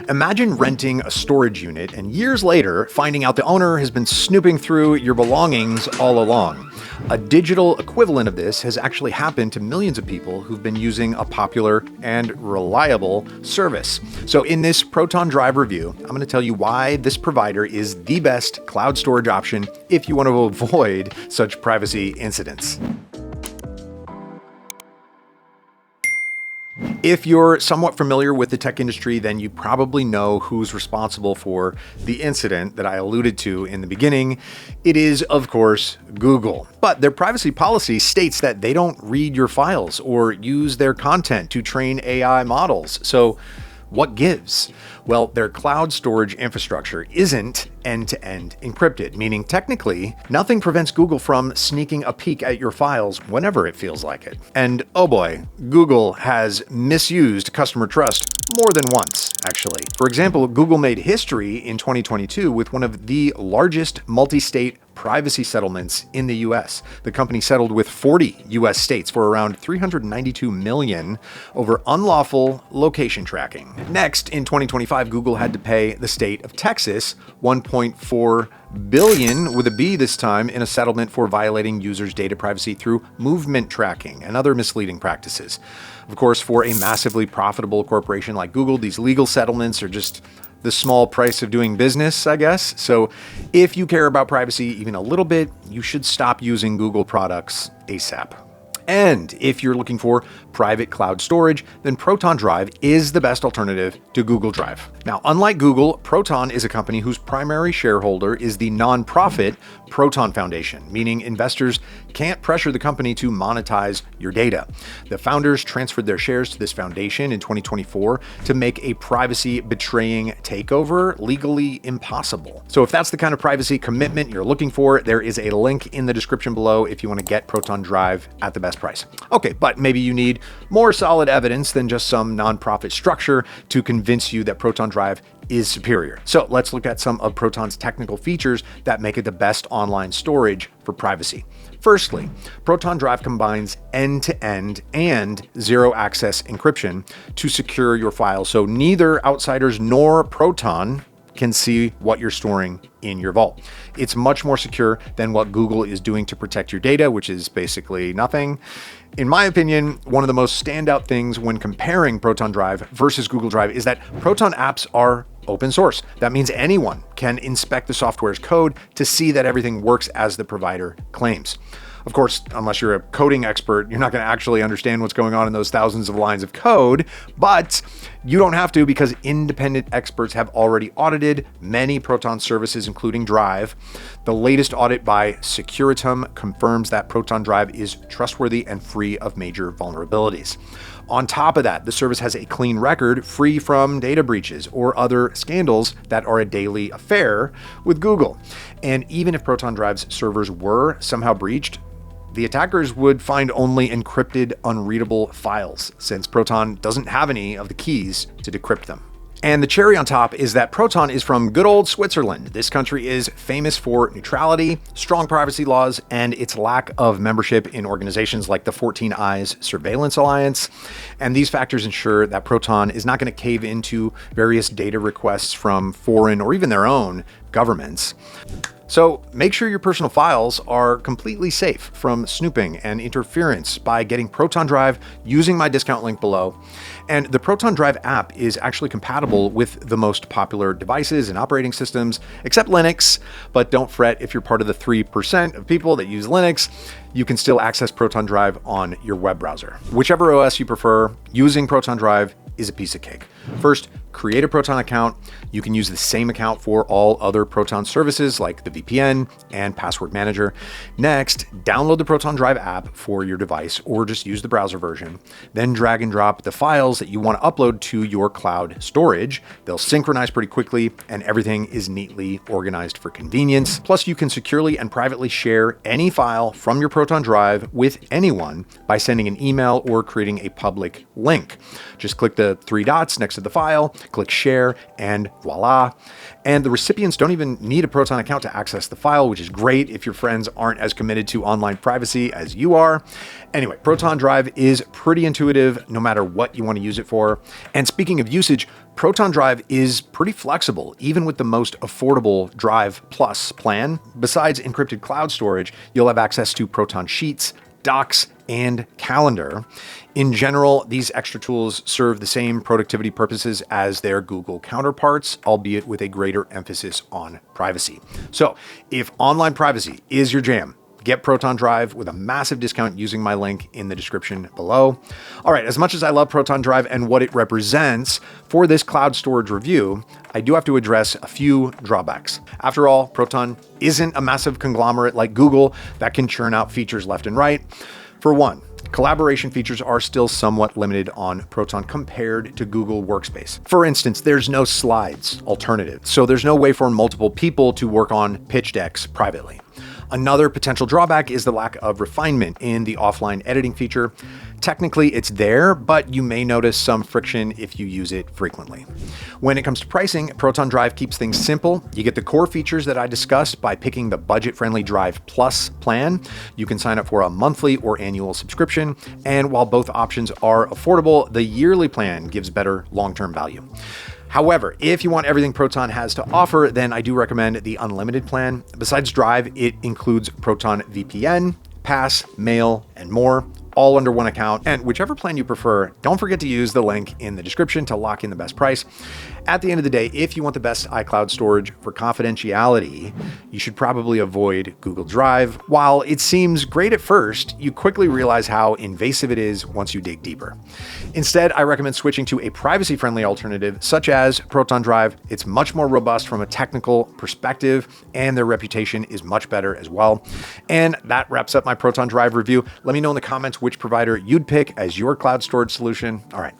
Imagine renting a storage unit and years later finding out the owner has been snooping through your belongings all along. A digital equivalent of this has actually happened to millions of people who've been using a popular and reliable service. So in this Proton Drive review, I'm going to tell you why this provider is the best cloud storage option if you want to avoid such privacy incidents. If you're somewhat familiar with the tech industry, then you probably know who's responsible for the incident that I alluded to in the beginning. It is, of course, Google. But their privacy policy states that they don't read your files or use their content to train AI models. So what gives? Well, their cloud storage infrastructure isn't end-to-end encrypted, meaning technically nothing prevents Google from sneaking a peek at your files whenever it feels like it. And oh boy, Google has misused customer trust more than once, actually. For example, Google made history in 2022 with one of the largest multi-state privacy settlements in the US. The company settled with 40 US states for around $392 million over unlawful location tracking. Next, in 2025, Google had to pay the state of Texas $1.4 billion with a B this time in a settlement for violating users' data privacy through movement tracking and other misleading practices. Of course, for a massively profitable corporation like Google, these legal settlements are just the small price of doing business, I guess. So if you care about privacy even a little bit, you should stop using Google products ASAP. And if you're looking for private cloud storage, then Proton Drive is the best alternative to Google Drive. Now, unlike Google, Proton is a company whose primary shareholder is the nonprofit Proton Foundation, meaning investors can't pressure the company to monetize your data. The founders transferred their shares to this foundation in 2024 to make a privacy-betraying takeover legally impossible. So if that's the kind of privacy commitment you're looking for, there is a link in the description below if you want to get Proton Drive at the best price. Okay, but maybe you need more solid evidence than just some nonprofit structure to convince you that Proton Drive is superior. So let's look at some of Proton's technical features that make it the best online storage for privacy. Firstly, Proton Drive combines end-to-end and zero-access encryption to secure your files, so neither outsiders nor Proton can see what you're storing in your vault. It's much more secure than what Google is doing to protect your data, which is basically nothing. In my opinion, one of the most standout things when comparing Proton Drive versus Google Drive is that Proton apps are open source. That means anyone can inspect the software's code to see that everything works as the provider claims. Of course, unless you're a coding expert, you're not going to actually understand what's going on in those thousands of lines of code, but you don't have to because independent experts have already audited many Proton services, including Drive. The latest audit by Securitum confirms that Proton Drive is trustworthy and free of major vulnerabilities. On top of that, the service has a clean record, free from data breaches or other scandals that are a daily affair with Google. And even if Proton Drive's servers were somehow breached, the attackers would find only encrypted, unreadable files, since Proton doesn't have any of the keys to decrypt them. And the cherry on top is that Proton is from good old Switzerland. This country is famous for neutrality, strong privacy laws, and its lack of membership in organizations like the 14 Eyes Surveillance Alliance. And these factors ensure that Proton is not going to cave into various data requests from foreign or even their own governments. So make sure your personal files are completely safe from snooping and interference by getting Proton Drive using my discount link below. And the Proton Drive app is actually compatible with the most popular devices and operating systems, except Linux. But don't fret if you're part of the 3% of people that use Linux. You can still access Proton Drive on your web browser. Whichever OS you prefer, using Proton Drive is a piece of cake. First, create a Proton account. You can use the same account for all other Proton services like the VPN and password manager. Next, download the Proton Drive app for your device or just use the browser version. Then drag and drop the files that you want to upload to your cloud storage. They'll synchronize pretty quickly and everything is neatly organized for convenience. Plus, you can securely and privately share any file from your Proton Drive with anyone by sending an email or creating a public link. Just click the three dots next to the file, click share, and voila. And the recipients don't even need a Proton account to access the file, which is great if your friends aren't as committed to online privacy as you are. Anyway, Proton Drive is pretty intuitive no matter what you want to use it for. And speaking of usage, Proton Drive is pretty flexible, even with the most affordable Drive Plus plan. Besides encrypted cloud storage, you'll have access to Proton Sheets, Docs, and Calendar. In general, these extra tools serve the same productivity purposes as their Google counterparts, albeit with a greater emphasis on privacy. So if online privacy is your jam, get Proton Drive with a massive discount using my link in the description below. All right, as much as I love Proton Drive and what it represents for this cloud storage review, I do have to address a few drawbacks. After all, Proton isn't a massive conglomerate like Google that can churn out features left and right. For one, collaboration features are still somewhat limited on Proton compared to Google Workspace. For instance, there's no slides alternative, so there's no way for multiple people to work on pitch decks privately. Another potential drawback is the lack of refinement in the offline editing feature. Technically, it's there, but you may notice some friction if you use it frequently. When it comes to pricing, Proton Drive keeps things simple. You get the core features that I discussed by picking the budget-friendly Drive Plus plan. You can sign up for a monthly or annual subscription, and while both options are affordable, the yearly plan gives better long-term value. However, if you want everything Proton has to offer, then I do recommend the unlimited plan. Besides Drive, it includes Proton VPN, Pass, Mail, and more, all under one account. And whichever plan you prefer, don't forget to use the link in the description to lock in the best price. At the end of the day, if you want the best iCloud storage for confidentiality, you should probably avoid Google Drive. While it seems great at first, you quickly realize how invasive it is once you dig deeper. Instead, I recommend switching to a privacy-friendly alternative such as Proton Drive. It's much more robust from a technical perspective, and their reputation is much better as well. And that wraps up my Proton Drive review. Let me know in the comments which provider you'd pick as your cloud storage solution. All right,